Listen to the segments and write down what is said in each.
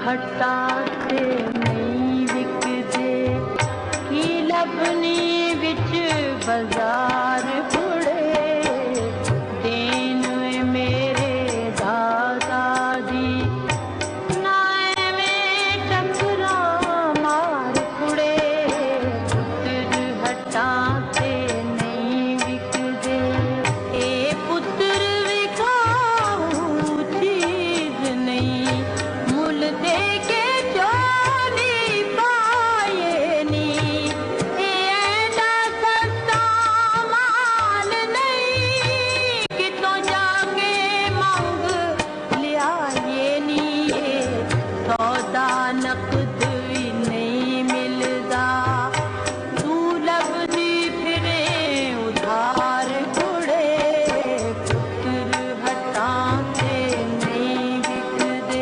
ਹੱਟਾਂ ਤੇ ਨਹੀਂ ਵਿਕਦੇ ਕੀ ਲੱਭਣੀ ਵਿੱਚ ਬਾਜ਼ਾਰ ਕੁੜੇ ਦੇਣ ਮੇਰੇ ਦਾਤਾ ਦੀ ਨਾ ਐਵੇਂ ਟੱਕਰਾਂ ਮਾਰ ਕੁੜੇ ਪੁੱਤਰ ਹੱਟਾਂ ਤੇ ਨਹੀਂ ਵਿਕਦੇ ਇਹ ਪੁੱਤਰ ਵਿਕਾਊ ਚੀਜ਼ ਨਹੀਂ ਮੁੱਲ ਦੇ ਕੇ ਜੋ ਨਹੀਂ ਪਾਏ ਨੀ ਇਹ ਐਡਾ ਸਸਤਾ ਮਾਲ ਨਹੀਂ ਕਿਤੋਂ ਜਾ ਕੇ ਮੰਗ ਲਿਆਏ ਨੀ ਇਹ ਸੌਦਾ ਨਕਦ ਵੀ ਨਹੀਂ ਮਿਲਦਾ ਤੂੰ ਲੱਭਦੀ ਫਿਰੇ ਉਧਾਰ ਕੁੜੇ ਪੁੱਤਰ ਹੱਟਾਂ ਤੇ ਨਹੀਂ ਵਿਕਦੇ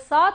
7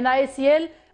NICL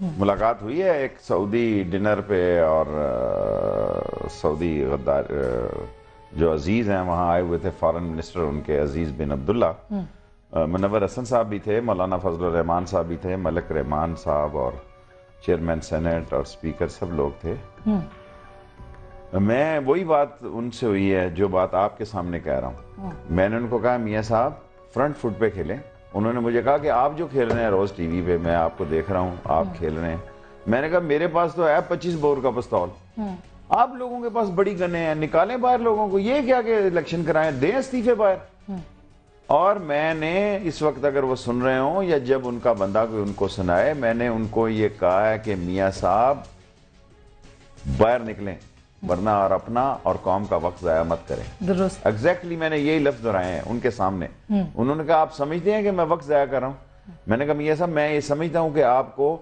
ملاقات ہوئی ہے ایک سعودی ڈنر پہ، اور سعودی غدار جو عزیز ہیں وہاں آئے ہوئے تھے، فارن منسٹر ان کے عزیز بن عبداللہ، منور حسن صاحب بھی تھے، مولانا فضل الرحمان صاحب بھی تھے، ملک رحمان صاحب اور چیئرمین سینٹ اور سپیکر سب لوگ تھے۔ میں وہی بات ان سے ہوئی ہے جو بات آپ کے سامنے کہہ رہا ہوں۔ میں نے ان کو کہا میاں صاحب فرنٹ فٹ پہ کھیلیں۔ انہوں نے مجھے کہا کہ آپ جو کھیل رہے ہیں روز ٹی وی پہ، میں آپ کو دیکھ رہا ہوں آپ کھیل رہے ہیں۔ میں نے کہا میرے پاس تو ہے 25 بور کا پستول، آپ لوگوں کے پاس بڑی گنیں ہیں، نکالیں باہر لوگوں کو، یہ کیا کہ الیکشن کرائیں، دیں استعفے باہر۔ اور میں نے اس وقت اگر وہ سن رہے ہوں یا جب ان کا بندہ کوئی ان کو سنائے، میں نے ان کو یہ کہا ہے کہ میاں صاحب باہر نکلیں، ورنہ اور اپنا اور قوم کا وقت ضائع مت کریں۔ درست، ایگزیکٹلی میں نے یہی لفظ دہرائے ہیں ان کے سامنے۔ انہوں نے کہا آپ سمجھتے ہیں کہ میں وقت ضائع کر رہا ہوں؟ میں نے کہا میاں صاحب میں یہ سمجھتا ہوں کہ آپ کو،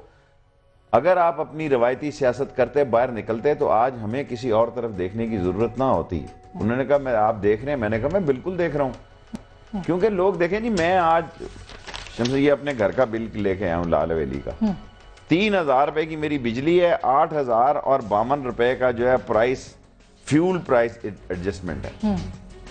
اگر آپ اپنی روایتی سیاست کرتے باہر نکلتے تو آج ہمیں کسی اور طرف دیکھنے کی ضرورت نہ ہوتی۔ انہوں نے کہا میں آپ دیکھ رہے ہیں؟ میں نے کہا میں بالکل دیکھ رہا ہوں، کیونکہ لوگ دیکھیں جی، میں آج شمس اپنے گھر کا بل لے کے آیا ہوں لال ویلی کا، 3000 روپے کی میری بجلی ہے، 8052 روپے کا جو ہے پرائس، فیول پرائس ایڈجسٹمنٹ ہے۔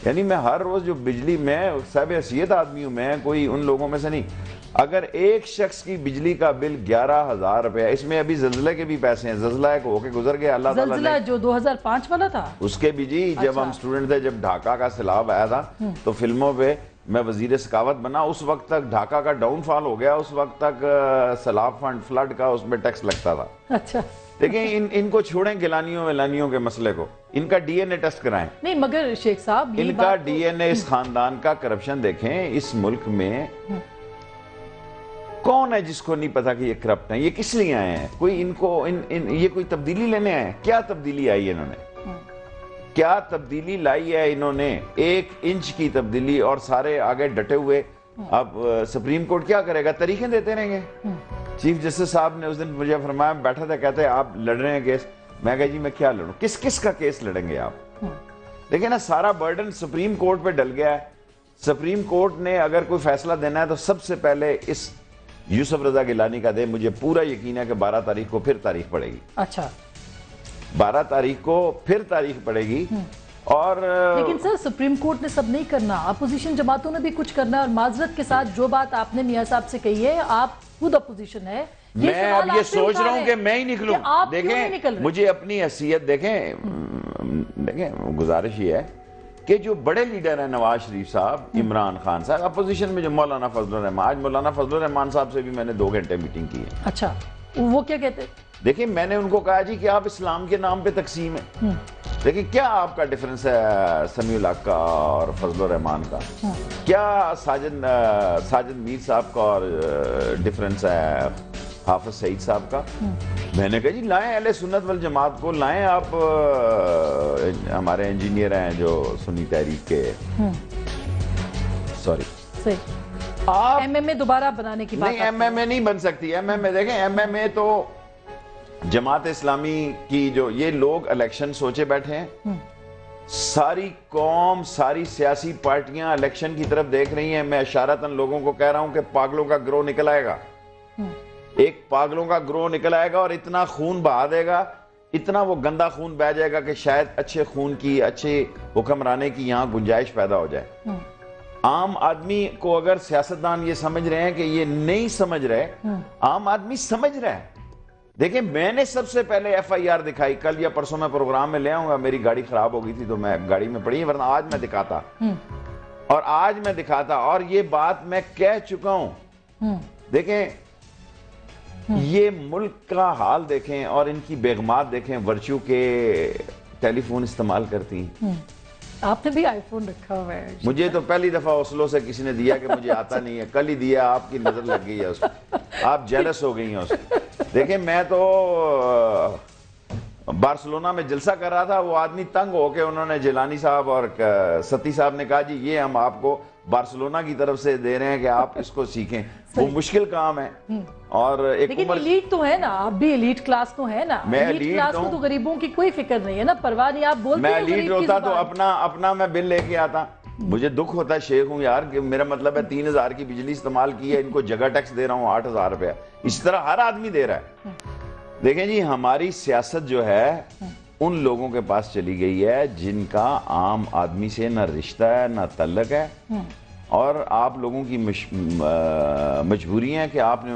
یعنی میں ہر روز جو بجلی، میں صاحب حیثیت آدمی ہوں، میں کوئی ان لوگوں میں سے نہیں۔ اگر ایک شخص کی بجلی کا بل 11000 روپے، اس میں ابھی زلزلے کے بھی پیسے ہیں، زلزلہ ایک ہو کے گزر گیا، اللہ تعالیٰ زلزلہ جو 2005 والا تھا اس کے بھی جی، جب ہم سٹوڈنٹ تھے، جب ڈھاکہ کا سیلاب آیا تھا تو فلموں پہ میں وزیر ثقافت بنا، اس وقت تک ڈھاکہ کا ڈاؤن فال ہو گیا، اس وقت تک سیلاب فنڈ فلڈ کا اس میں ٹیکس لگتا تھا۔ اچھا دیکھیں ان کو چھوڑیں گیلانیوں ویلانیوں کے مسئلے کو، ان کا ڈی این اے ٹیسٹ کرائیں۔ نہیں مگر شیخ صاحب ان کا ڈی این اے، اس خاندان کا کرپشن دیکھیں۔ اس ملک میں کون ہے جس کو نہیں پتا کہ یہ کرپٹ ہیں؟ یہ کس لیے آئے ہیں؟ کوئی ان کو یہ کوئی تبدیلی لینے آئے ہیں؟ کیا تبدیلی آئی ہے انہوں نے؟ کیا تبدیلی لائی ہے انہوں نے؟ 1 انچ کی تبدیلی، اور سارے آگے ڈٹے ہوئے۔ اب سپریم کورٹ کیا کرے گا؟ طریقیں دیتے رہیں گے۔ چیف جسٹس صاحب نے اس دن مجھے فرمایا، بیٹھا تھا، کہتے ہیں آپ لڑ رہے ہیں کیس؟ میں کہا جی میں کیا لڑوں؟ کس کا کیس لڑیں گے آپ؟ دیکھیں نا، سارا برڈن سپریم کورٹ پہ ڈل گیا ہے۔ سپریم کورٹ نے اگر کوئی فیصلہ دینا ہے تو سب سے پہلے اس یوسف رضا گیلانی کا دے۔ مجھے پورا یقین ہے کہ 12 تاریخ کو پھر تاریخ پڑے گی۔ اچھا 12 تاریخ کو پھر تاریخ پڑے گی۔ اور لیکن سر سپریم کورٹ نے سب نہیں کرنا، اپوزیشن جماعتوں نے بھی کچھ کرنا ہے، اور معذرت کے ساتھ جو بات آپ نے میاں صاحب سے کہی ہے، آپ خود اپوزیشن ہے، میں اب یہ سوچ رہا ہوں کہ میں ہی نکلوں۔ دیکھیں مجھے اپنی حیثیت دیکھیں، گزارش یہ ہے کہ جو بڑے لیڈر ہیں، نواز شریف صاحب، عمران خان صاحب، اپوزیشن میں جو مولانا فضل الرحمان، آج مولانا فضل الرحمان صاحب سے بھی میں نے 2 گھنٹے میٹنگ کی ہے۔ اچھا وہ کیا کہتے؟ دیکھیں میں نے ان کو کہا جی کہ آپ اسلام کے نام پہ تقسیم ہے، دیکھیں کیا آپ کا ڈیفرنس ہے سمیع الحق کا اور فضل الرحمان کا؟ کیا ساجد میر صاحب کا اور ڈیفرنس ہے حافظ سعید صاحب کا؟ میں نے کہا جی لائیں اہل سنت والجماعت کو لائیں، آپ ہمارے انجینئر ہیں جو سنی تحریک کے، سوری آپ ایم ایم اے دوبارہ بنانے کی بات؟ نہیں، ایم ایم اے نہیں بن سکتی۔ ایم ایم اے دیکھیں، ایم ایم اے تو جماعت اسلامی کی، جو یہ لوگ الیکشن سوچے بیٹھے ہیں، ساری قوم، ساری سیاسی پارٹیاں الیکشن کی طرف دیکھ رہی ہیں۔ میں اشارتاً لوگوں کو کہہ رہا ہوں کہ پاگلوں کا گروہ نکل آئے گا، ایک پاگلوں کا گروہ نکل آئے گا اور اتنا خون بہا دے گا، اتنا وہ گندا خون بہ جائے گا کہ شاید اچھے خون کی، اچھے حکمرانے کی یہاں گنجائش پیدا ہو جائے۔ عام آدمی کو اگر سیاستدان یہ سمجھ رہے ہیں کہ یہ نہیں سمجھ رہے، عام آدمی سمجھ رہے ہیں۔ دیکھیں میں نے سب سے پہلے ایف آئی آر دکھائی، کل یا پرسوں میں پروگرام میں لے آؤں گا، میری گاڑی خراب ہو گئی تھی تو میں گاڑی میں پڑی ہے، ورنہ آج میں دکھاتا، اور آج میں دکھاتا، اور یہ بات میں کہہ چکا ہوں۔ دیکھیں یہ ملک کا حال دیکھیں اور ان کی بیگمات دیکھیں، ورچو کے ٹیلی فون استعمال کرتی ہیں۔ آپ نے بھی آئی فون رکھا ہوا ہے؟ مجھے تو پہلی دفعہ اوسلو سے کسی نے دیا کہ مجھے آتا نہیں ہے، کل ہی دیا، آپ کی نظر لگ گئی ہے اس کو، آپ جیلس ہو گئی ہیں اس کو۔ دیکھیں میں تو بارسلونا میں جلسہ کر رہا تھا، وہ آدمی تنگ ہو کے، انہوں نے جیلانی صاحب اور ستی صاحب نے کہا جی یہ ہم آپ کو بارسلونا کی طرف سے دے رہے ہیں کہ آپ اس کو سیکھیں. وہ مشکل کام ہے. اور ایک لیکن ایلیٹ تو ہے نا, آپ بھی ایلیٹ کلاس تو ہے نا. ایلیٹ کلاس کو تو غریبوں کی کوئی فکر نہیں ہے نا, پرواہ نہیں. آپ بولتے ہیں میں ایلیٹ ہوتا تو اپنا میں بل لے کے آتا. مجھے دکھ ہوتا ہے شیخ ہوں یار, کہ میرا مطلب ہے 3000 کی بجلی استعمال کی ہے, ان کو جگہ ٹیکس دے رہا ہوں 8000 روپیہ. اس طرح ہر آدمی دے رہا ہے. دیکھیں جی, ہماری سیاست جو ہے ان لوگوں کے پاس چلی گئی ہے جن کا عام آدمی سے نہ رشتہ ہے نہ تعلق ہے, اور آپ لوگوں کی مجبوری ہے کہ آپ نے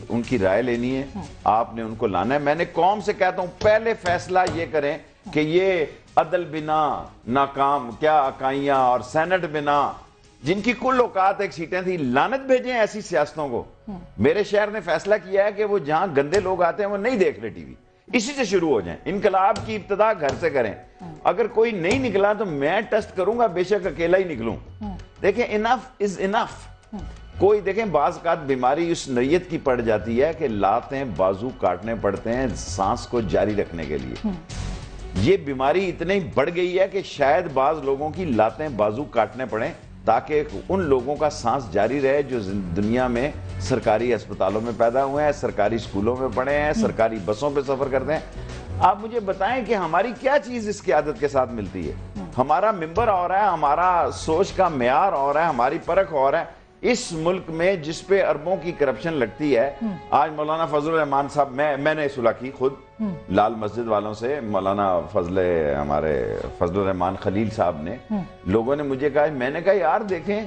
ان کی رائے لینی ہے, آپ نے ان کو لانا ہے. میں نے قوم سے کہتا ہوں پہلے فیصلہ یہ کریں کہ یہ عدل بنا ناکام کیا اکائیاں اور سینٹ بنا جن کی کل اوقات ایک سیٹیں تھی, لعنت بھیجیں ایسی سیاستوں کو. میرے شہر نے فیصلہ کیا ہے کہ وہ جہاں گندے لوگ آتے ہیں وہ نہیں دیکھ رہے ٹی وی, اسی سے شروع ہو جائیں. انقلاب کی ابتدا گھر سے کریں. اگر کوئی نہیں نکلا تو میں ٹیسٹ کروں گا, بے شک اکیلا ہی نکلوں. دیکھیں انف از انف. کوئی دیکھیں بعض اوقات بیماری اس نوعیت کی پڑ جاتی ہے کہ لاتیں بازو کاٹنے پڑتے ہیں سانس کو جاری رکھنے کے لیے. یہ بیماری اتنی بڑھ گئی ہے کہ شاید بعض لوگوں کی لاتیں بازو کاٹنے پڑیں تاکہ ان لوگوں کا سانس جاری رہے جو دنیا میں سرکاری اسپتالوں میں پیدا ہوئے ہیں, سرکاری اسکولوں میں پڑھے ہیں, سرکاری بسوں پہ سفر کرتے ہیں. آپ مجھے بتائیں کہ ہماری کیا چیز اس قیادت کے ساتھ ملتی ہے؟ ہمارا ممبر اور ہے, ہمارا سوچ کا معیار اور ہے, ہماری پرکھ اور ہے. اس ملک میں جس پہ اربوں کی کرپشن لگتی ہے, آج مولانا فضل الرحمان صاحب, میں نے صلح کی خود لال مسجد والوں سے, مولانا ہمارے فضل الرحمان خلیل صاحب نے, لوگوں نے مجھے کہا, میں نے کہا یار دیکھیں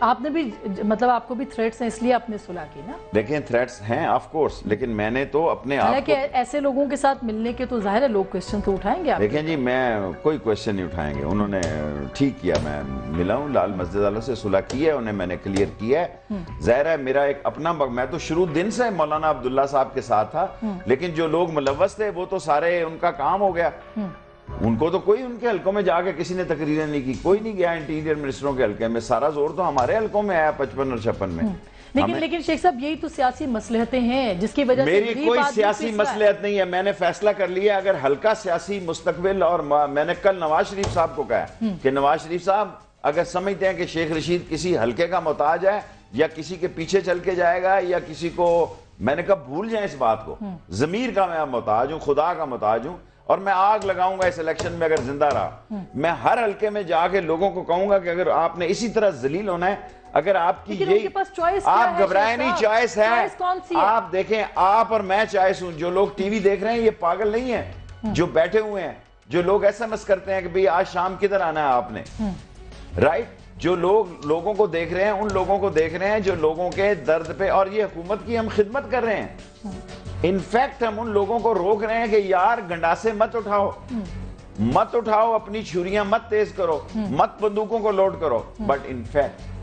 آپ نے بھی مطلب آپ کو بھی تھریٹس ہیں اس لیے آپ نے صلح کی نا. دیکھیں تھریٹس ہیں آف کورس, لیکن میں نے تو اپنے آپ حالانکہ ایسے لوگوں کے ساتھ ملنے کے تو ظاہر ہے لوگ کوشچن تو اٹھائیں گے. دیکھیں جی, میں کوئی کوشچن نہیں اٹھائیں گے. انہوں نے ٹھیک کیا, میں ملا ہوں لال مسجد والوں سے, صلح کی ہے, انہیں میں نے کلیئر کیا ہے. ظاہر ہے میرا ایک اپنا, میں تو شروع دن سے مولانا عبداللہ صاحب کے ساتھ تھا, لیکن جو لوگ ملوث تھے وہ تو سارے ان کا کام ہو گیا. ان کو تو کوئی ان کے حلقوں میں جا کے کسی نے تقریریں نہیں کی, کوئی نہیں گیا انٹیریئر منسٹروں کے حلقے میں. سارا زور تو ہمارے حلقوں میں آیا 55 اور 56 میں. لیکن شیخ صاحب یہی تو سیاسی مصلحتیں ہیں جس کی وجہ سے میری کوئی سیاسی مصلحت نہیں ہے. میں نے فیصلہ کر لیا اگر ہلکا سیاسی مستقبل, اور میں نے کل نواز شریف صاحب کو کہا کہ نواز شریف صاحب اگر سمجھتے ہیں کہ شیخ رشید کسی حلقے کا محتاج ہے یا کسی کے پیچھے چل کے جائے گا یا کسی کو, میں نے کہا بھول جائیں اس بات کو. ضمیر کا میں محتاج ہوں, خدا کا محتاج ہوں, اور میں آگ لگاؤں گا اس الیکشن میں اگر زندہ رہا. میں ہر حلقے میں جا کے لوگوں کو کہوں گا کہ اگر آپ نے اسی طرح ذلیل ہونا ہے, اگر آپ کی یہی, آپ گھبرائیں نہیں, چوائس ہے. آپ دیکھیں, آپ اور میں چوائس ہوں. جو لوگ ٹی وی دیکھ رہے ہیں یہ پاگل نہیں ہیں جو بیٹھے ہوئے ہیں, جو لوگ ایس ایم ایس کرتے ہیں کہ بھئی آج شام کدھر آنا ہے آپ نے, رائٹ. جو لوگ لوگوں کو دیکھ رہے ہیں, ان لوگوں کو دیکھ رہے ہیں جو لوگوں کے درد پہ, اور یہ حکومت کی ہم خدمت کر رہے ہیں. انفیکٹ ہم ان لوگوں کو روک رہے ہیں کہ یار گنڈاسے مت اٹھاؤ, اپنی چھریاں مت تیز کرو, مت بندوقوں کو لوڈ کرو. But in fact